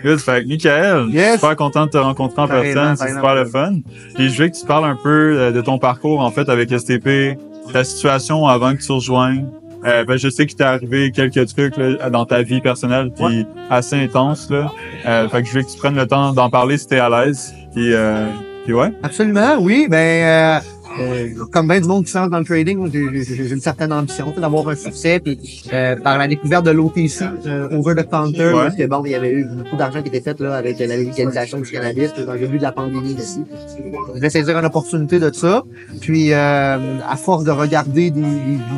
Good, fait que Michael, super content de te rencontrer en personne, c'est super le fun. Puis je veux que tu parles un peu de ton parcours, en fait, avec STP, ta situation avant que tu rejoignes. Je sais qu'il t'est arrivé quelques trucs là, dans ta vie personnelle, puis assez intense là. Fait que je veux que tu prennes le temps d'en parler si t'es à l'aise. Puis ouais. Absolument, oui. Comme bien du monde qui se lance dans le trading, j'ai une certaine ambition d'avoir un succès. Puis par la découverte de l'OTC, over the counter, parce que bon, il y avait eu beaucoup d'argent qui était fait là avec la légalisation du cannabis dans le début de la pandémie ici. Je voulais saisir une opportunité de ça. Puis à force de regarder des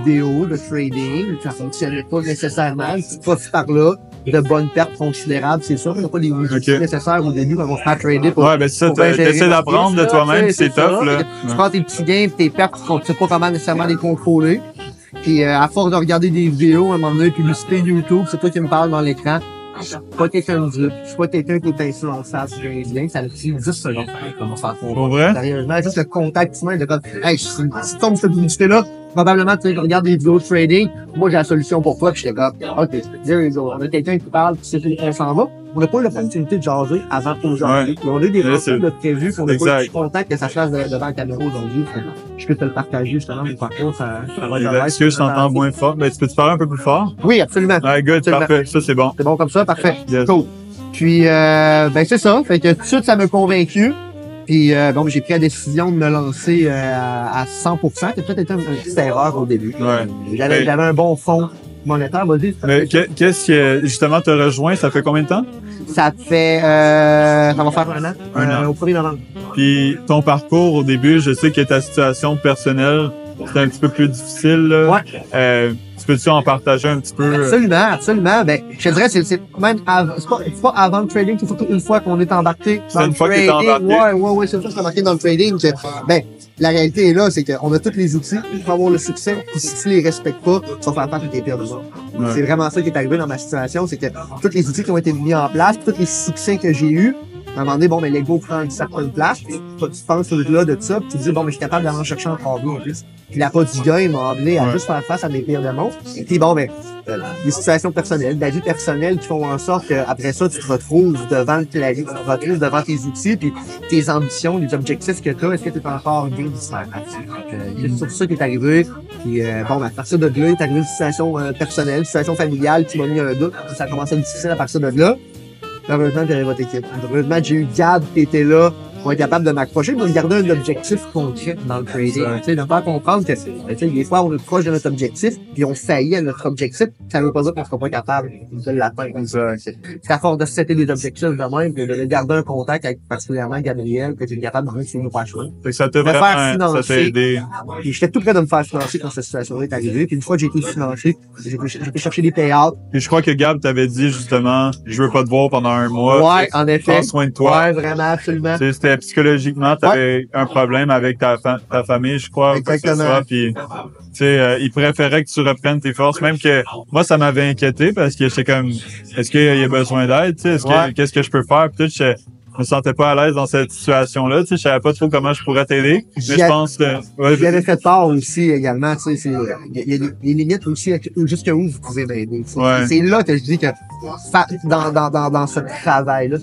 vidéos de trading, ça fonctionnait pas nécessairement. C'est pas par là. De bonnes pertes considérables, c'est sûr. Il n'y a pas les outils nécessaires au début quand on se met à trader pour. Ouais, ça, t'essaies d'apprendre de toi-même, c'est top, là. Tu prends tes petits gains, tes pertes, tu sais pas comment nécessairement les contrôler. Puis, à force de regarder des vidéos, à un moment donné, publicité YouTube, c'est toi qui me parles dans l'écran. Je suis pas quelqu'un de dupe. Je suis pas quelqu'un qui est influençable sur LinkedIn. Ça a pris 10 secondes. Comment faire pour vrai? Sérieusement, juste le contact humain de comme, hey, si tu tombes cette publicité-là, probablement, tu regardes des vidéos de trading. Moi, j'ai la solution pour toi. Puis j'étais comme, OK, there you go. On a quelqu'un qui parle, puis c'est on s'en va. On n'a pas eu l'opportunité de jaser avant aujourd'hui. On a eu des rencontres de prévues, qu'on n'a pas eu. Je suis content que ça se fasse devant la caméra aujourd'hui. Je peux te le partager, justement, mon parcours, ça va être. Est-ce que je t'entends moins fort? Tu peux te parler un peu plus fort? Oui, absolument. Ouais, good, parfait. Ça, c'est bon. C'est bon comme ça, parfait. Cool. Puis, c'est ça. Fait que tout de suite, ça m'a convaincu. Puis, j'ai pris la décision de me lancer à 100%. C'est peut-être été une petite erreur au début. Ouais. J'avais un bon fond monétaire, vas-y. Mais qu'est-ce qui, justement, te rejoint? Ça fait combien de temps? Ça fait, ça va faire un an. Au 1er novembre. Puis, ton parcours au début, je sais que ta situation personnelle, c'est un petit peu plus difficile, là. Ouais. Tu peux-tu en partager un petit peu? Absolument. Je te dirais, c'est même c'est pas avant le trading, c'est surtout une fois qu'on est embarqué dans le trading. C'est une fois que t'es embarqué. Ouais, c'est une fois que t'es embarqué dans le trading que, la réalité est là, c'est qu'on a tous les outils pour avoir le succès. Puis si tu les respectes pas, tu vas faire face à tes pires besoins. C'est vraiment ça qui est arrivé dans ma situation, c'est que tous les outils qui ont été mis en place, tous les succès que j'ai eus, à un moment donné, l'ego prend une certaine place, puis tu penses au-delà de ça, puis tu te dis, je suis capable d'aller en chercher encore mieux en plus. Puis la pas du game m'a amené à juste faire face à mes pires démons. Et puis des situations personnelles, de la vie personnelle qui font en sorte qu'après ça, tu te retrouves devant le clavier, tu te retrouves devant tes outils, puis tes ambitions, les objectifs que tu as, est-ce que tu es encore bien différent? C'est sur ça qui est arrivé. Puis à partir de là, est arrivé une situation personnelle, une situation familiale qui m'a mis un doute. Ça a commencé à être difficile à partir de là. Heureusement, j'avais votre équipe. Heureusement, j'ai eu Gab qui était là pour être capable de m'accrocher, de garder un objectif concret dans le trading. Tu sais, de faire comprendre que, des fois, on est proche de notre objectif, puis on faillit à notre objectif. Ça veut pas dire qu'on sera pas capable de l'atteindre. C'est à force de setter des objectifs de même, de garder un contact avec particulièrement Gabriel, que tu es capable de réussir nos pas choix. Ça t'a vraiment, ça t'a aidé. Puis j'étais tout prêt de me faire financer quand cette situation-là est arrivée. Puis une fois que j'ai été financé, j'ai été chercher des payouts. Puis je crois que Gab t'avait dit, justement, je veux pas te voir pendant un mois. Ouais, en effet. Prends soin de toi. Ouais, vraiment, absolument. C'était psychologiquement, t'avais un problème avec ta famille, je crois. Exactement. Puis, il préférait que tu reprennes tes forces, même que moi, ça m'avait inquiété parce que j'étais comme, est-ce qu'il y a besoin d'aide, qu'est-ce que je peux faire? Puis je me sentais pas à l'aise dans cette situation-là, je savais pas trop comment je pourrais t'aider. Mais je pense que, j'avais fait part aussi également, il y a des limites aussi jusqu'à où vous pouvez m'aider. C'est là que je dis que dans ce travail-là,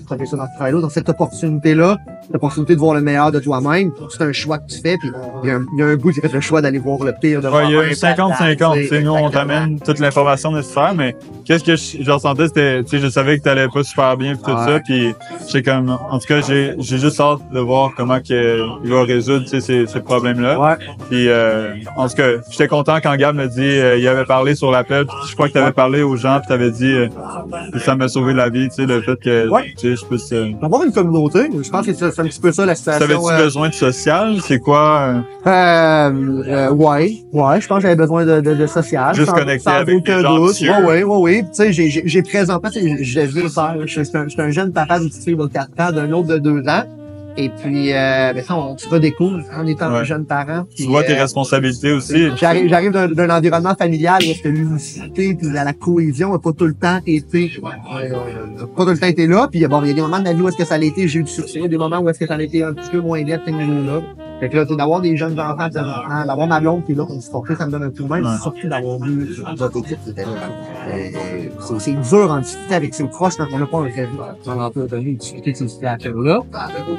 dans cette opportunité-là, l'opportunité de voir le meilleur de toi-même, c'est un choix que tu fais, puis il y a un bout qui fait le choix d'aller voir le pire de moi-même. Il y a 50-50, nous on t'amène toute l'information nécessaire, mais qu'est-ce que je ressentais, c'était, je savais que t'allais pas super bien pis tout ça, puis j'ai comme, en tout cas, j'ai juste hâte de voir comment il va résoudre, ces problèmes-là. Ouais. Puis, en tout cas, j'étais content quand Gab me dit, il avait parlé sur l'appel, je crois que t'avais parlé aux gens, puis t'avais dit, ça m'a sauvé la vie, le fait que, je puisse... Avoir une communauté, je pense que c'est un petit peu ça la situation. T'avais-tu besoin de social? C'est quoi? Ouais, je pense que j'avais besoin de social. Juste connecter avec des gens. Oui. Tu sais, j'ai présentement, je vais le faire. Je suis un jeune papa d'une petite fille de 4 ans, d'un autre de 2 ans. Et puis, on se redécouvre en étant un jeune parent. Tu vois tes responsabilités aussi. J'arrive d'un environnement familial où est-ce que l'unicité puis la cohésion n'a pas tout le temps été, là. Puis bon, il y a des moments de la vie où est-ce que ça a été, j'ai eu du succès. Il y a des moments où est-ce que ça a été un petit peu moins net, ces niveaux-là. Fait que là, d'avoir des jeunes enfants, d'avoir ma blonde qui est là pour me supporter, ça me donne un coup de main. Surtout d'avoir vu d'autres équipes qui étaient là. C'est dur en discuter avec ses proches quand on n'a pas un vrai donné, discuter de ces situations-là.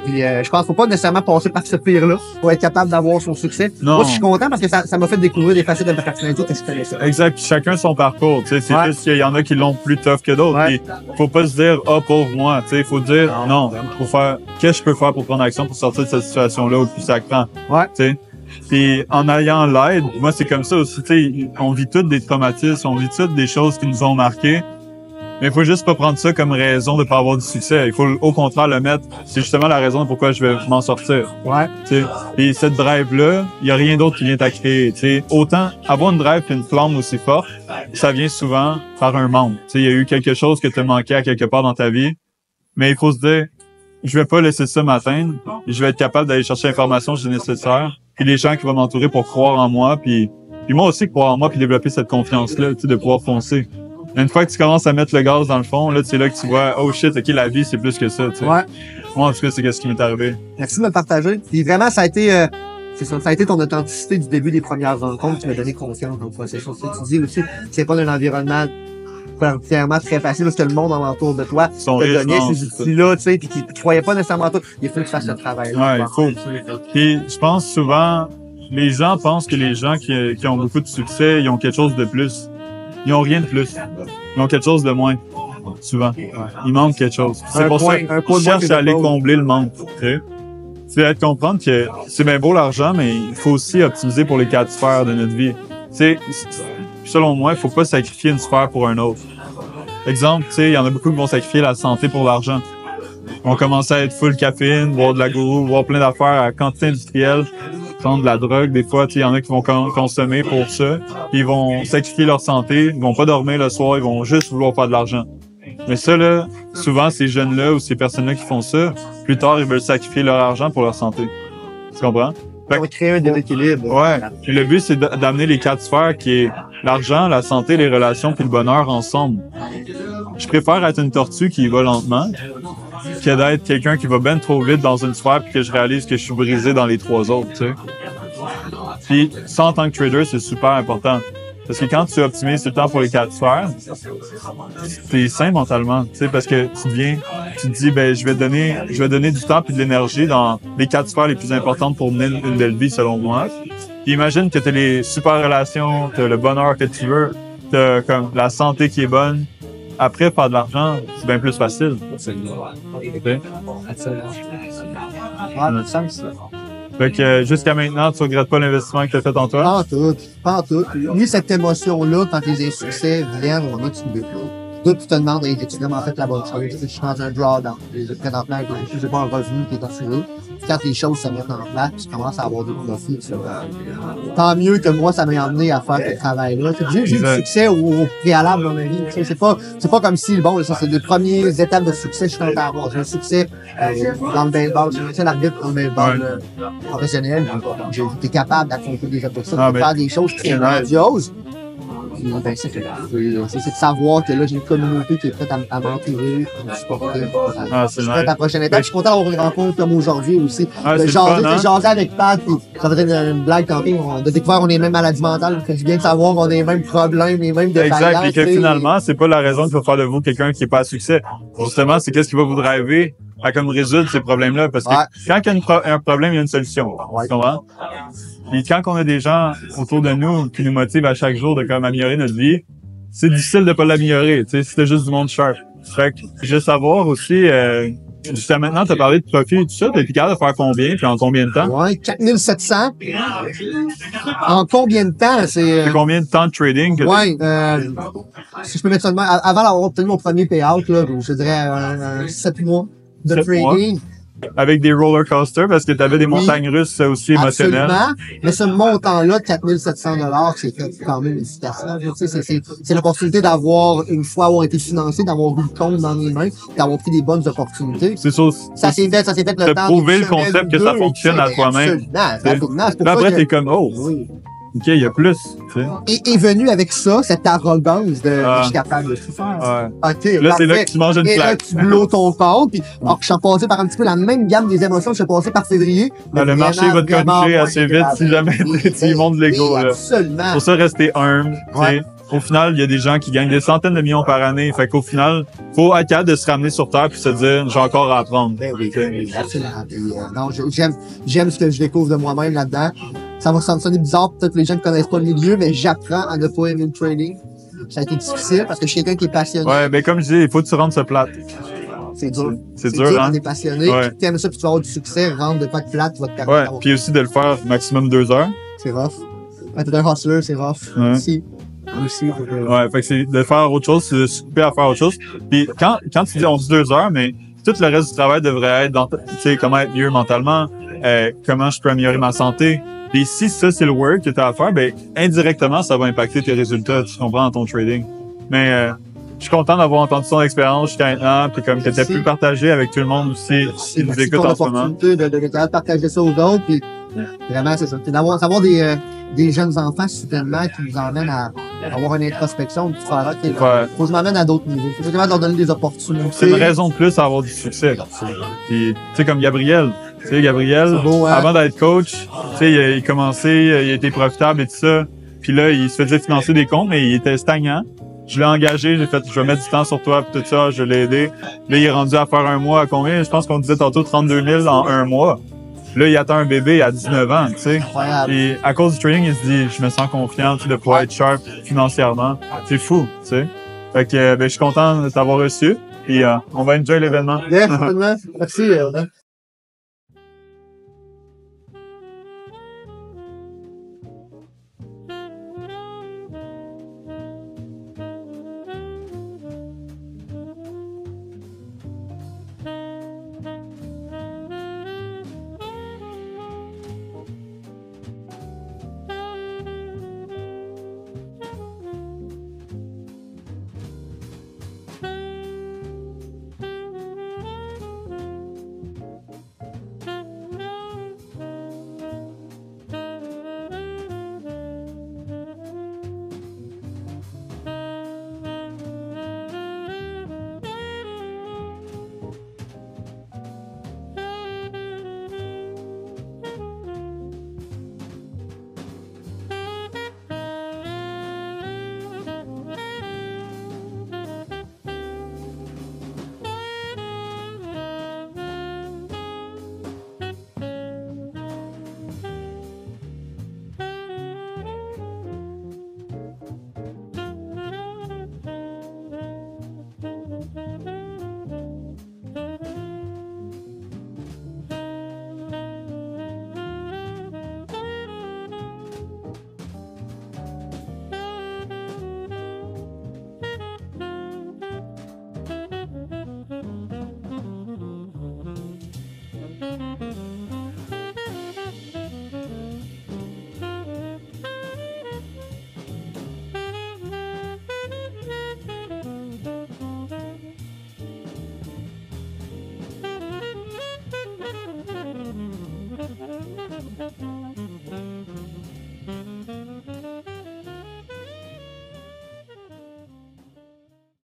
Puis je pense qu'il faut pas nécessairement passer par ce pire-là pour être capable d'avoir son succès. Non. Moi, je suis content parce que ça m'a fait découvrir des facettes de ma personnalité que je connaissais. Exact. Chacun son parcours. C'est juste qu'il y en a qui l'ont plus tough que d'autres. Ouais. Faut pas se dire, pauvre moi. Il faut dire, non, faut faire, qu'est-ce que je peux faire pour prendre action pour sortir de cette situation-là au plus ça craint. Ouais. Puis en ayant l'aide, moi c'est comme ça aussi, on vit toutes des traumatismes, on vit toutes des choses qui nous ont marqués. Mais il faut juste pas prendre ça comme raison de pas avoir du succès. Il faut au contraire le mettre. C'est justement la raison pourquoi je vais m'en sortir. Ouais. Et cette drive-là, il y a rien d'autre qui vient à créer. T'sais. Autant avoir une drive et une flamme aussi forte, ça vient souvent par un manque. Il y a eu quelque chose que tu as manqué à quelque part dans ta vie. Mais il faut se dire, je vais pas laisser ça m'atteindre. Je vais être capable d'aller chercher l'information que j'ai nécessaire. Puis les gens qui vont m'entourer pour croire en moi. Puis moi aussi croire en moi puis développer cette confiance-là, de pouvoir foncer. Une fois que tu commences à mettre le gaz dans le fond, là, c'est là que tu vois, oh shit, ok, la vie, c'est plus que ça, tu sais. Ouais. Moi, en tout cas, c'est ce qui m'est arrivé. Merci de me le partager. Puis vraiment, ça a été, c'est ça, ça a été ton authenticité du début des premières rencontres qui m'a donné confiance dans le processus. Tu dis aussi, c'est pas un environnement particulièrement très facile parce que le monde alentour de toi te donnait ces outils-là, tu sais, puis qui croyaient pas nécessairement à toi. Il faut que tu fasses ce travail-là. Ouais, il faut. Puis, je pense souvent, les gens pensent que les gens qui ont beaucoup de succès, ils ont quelque chose de plus. Ils ont rien de plus. Ils ont quelque chose de moins. Souvent. Il manque quelque chose. C'est pour ça qu'ils cherchent à aller combler le manque. C'est à comprendre que c'est bien beau l'argent, mais il faut aussi optimiser pour les 4 sphères de notre vie. Selon moi, il faut pas sacrifier une sphère pour un autre. Exemple, il y en a beaucoup qui vont sacrifier la santé pour l'argent. Ils vont commencer à être full caféine, boire de la gourou, boire plein d'affaires à quantité industrielle. Prendre de la drogue, des fois, il y en a qui vont consommer pour ça, puis ils vont sacrifier leur santé, ils vont pas dormir le soir, ils vont juste vouloir faire de l'argent. Mais ça, là, souvent, ces jeunes-là ou ces personnes-là qui font ça, plus tard, ils veulent sacrifier leur argent pour leur santé. Tu comprends? On va créer un déséquilibre. Ouais. Et le but, c'est d'amener les 4 sphères qui est l'argent, la santé, les relations puis le bonheur ensemble. Je préfère être une tortue qui y va lentement que d'être quelqu'un qui va ben trop vite dans une sphère puis que je réalise que je suis brisé dans les 3 autres, tu sais. Puis ça, en tant que trader, c'est super important. Parce que quand tu optimises tout le temps pour les 4 sphères, t'es sain mentalement, tu sais, parce que tu te dis, ben, je vais donner du temps puis de l'énergie dans les 4 sphères les plus importantes pour mener une belle vie, selon moi. Puis imagine que t'as les super relations, t'as le bonheur que tu veux, t'as comme la santé qui est bonne. Après, faire de l'argent, c'est bien plus facile. Fait que jusqu'à maintenant, tu regrettes pas l'investissement que tu as fait en toi? Pas en tout. Ni cette émotion-là, quand les insuccès viennent, on a tu Toi, tu te demandes, es-tu vraiment fait la bonne chose? Je suis dans un drawdown. Présentement, j'ai pas un revenu qui est assuré. Quand les choses se mettent en place, tu commences à avoir des profits. Tant mieux que moi, ça m'a amené à faire ce travail-là. J'ai eu du succès au préalable dans ma vie. C'est pas comme si, bon, ça, c'est les premières étapes de succès que je suis en train d'avoir. J'ai un succès dans le baseball. J'ai été l'arbitre dans le baseball professionnel. J'ai été capable d'accomplir des objectifs, de faire des choses très grandioses. Ben, c'est de savoir que là, j'ai une communauté qui est prête à m'entourer, à me supporter. Je suis prêt à la prochaine étape. Je suis content d'avoir une rencontre comme aujourd'hui aussi. J'ai jasé avec Pat, puis ça faisait une blague tantôt. On a découvert qu'on est même maladie mentale. C'est bien de savoir qu'on a les mêmes problèmes, les mêmes défaillances. Exact, et que finalement, c'est pas la raison qui va faire de vous quelqu'un qui est pas à succès. Justement, c'est qu'est-ce qui va vous driver à comme résoudre ces problèmes-là. Parce que quand il y a un problème, il y a une solution. Tu comprends? Puis quand on a des gens autour de nous qui nous motivent à chaque jour de comme améliorer notre vie, c'est difficile de pas l'améliorer, tu sais, si t'as juste du monde sharp. Fait que je veux savoir aussi, jusqu'à maintenant, t'as parlé de profit et tout ça, t'es capable de faire combien, puis en combien de temps? Ouais, 4700. En combien de temps? C'est combien de temps de trading? Si je peux mettre ça de même, avant d'avoir obtenu mon premier payout, là, je dirais 7 mois de trading. Avec des roller coasters parce que tu avais des montagnes russes aussi émotionnelles. Absolument. Mais ce montant-là de 4700 $, c'est quand même efficace. C'est l'opportunité d'avoir, une fois avoir été financé, d'avoir eu le compte dans les mains, d'avoir pris des bonnes opportunités. C'est ça. Ça s'est fait le temps. De prouver le concept que ça fonctionne à toi-même. Absolument. Après, t'es comme, OK, il y a plus, tu sais. Et venu avec ça, cette arrogance de je suis capable de tout faire. Ouais. OK, là, c'est là que tu manges une claque. Et là, claque. tu blows ton compte. Puis, alors que je suis passé par un petit peu la même gamme des émotions que je suis passé par février. Le marché va te corriger assez vite si jamais tu y montes l'ego. Oui, absolument. Pour ça, rester humble. Ouais. Au final, il y a des gens qui gagnent des centaines de millions par année. Fait qu'au final, faut être capable de se ramener sur terre puis se dire, j'ai encore à apprendre. Ben oui, absolument. Non, j'aime ce que je découvre de moi-même là-dedans. Ça va sonner bizarre, peut-être que les gens ne connaissent pas le milieu, mais j'apprends à ne pas aimer le trading. Ça a été difficile parce que je suis quelqu'un qui est passionné. Ouais, ben comme je dis, il faut que tu rentres ce plate. C'est dur. C'est dur, hein? Quand t'es passionné, puis t'aimes ça, puis tu vas avoir du succès, rentre de pas de plate, tu vas te permettre. Ouais, puis aussi de le faire maximum 2 heures. C'est rough. Quand t'es un hustler, c'est rough. Ouais. Aussi. Ouais, fait que c'est de faire autre chose, c'est de s'occuper à faire autre chose. Puis quand tu dis on dit 2 heures, mais tout le reste du travail devrait être dans, tu sais, comment être mieux mentalement, comment je peux améliorer ma santé. Puis si ça, c'est le work que tu as à faire, ben indirectement, ça va impacter tes résultats, tu comprends, dans ton trading. Mais je suis content d'avoir entendu ton expérience jusqu'à maintenant, puis comme que tu as pu partager avec tout le monde aussi qui nous écoute en ce moment. De partager ça aux autres, puis vraiment, c'est ça. C'est d'avoir des jeunes enfants soudainement qui nous emmènent à avoir une introspection différente. Faut que je m'amène à d'autres niveaux. Faut que je leur donner des opportunités. C'est une raison de plus à avoir du succès. Puis, tu sais, comme Gabriel. Tu sais, Gabriel, beau, hein? Avant d'être coach, tu sais, il a commencé, il a été profitable et tout ça. Puis là, il se faisait financer des comptes, mais il était stagnant. Je l'ai engagé, j'ai fait, je vais mettre du temps sur toi, puis tout ça, je l'ai aidé. Là, il est rendu à faire un mois à combien? Je pense qu'on disait tantôt 32 000 en un mois. Là, il attend un bébé à 19 ans, tu sais. Et à cause du trading, il se dit, je me sens confiant de pouvoir être sharp financièrement. C'est fou, tu sais. Fait que, ben, je suis content de t'avoir reçu. Puis, on va enjoy l'événement. Bien, certainement. Merci. Thank you.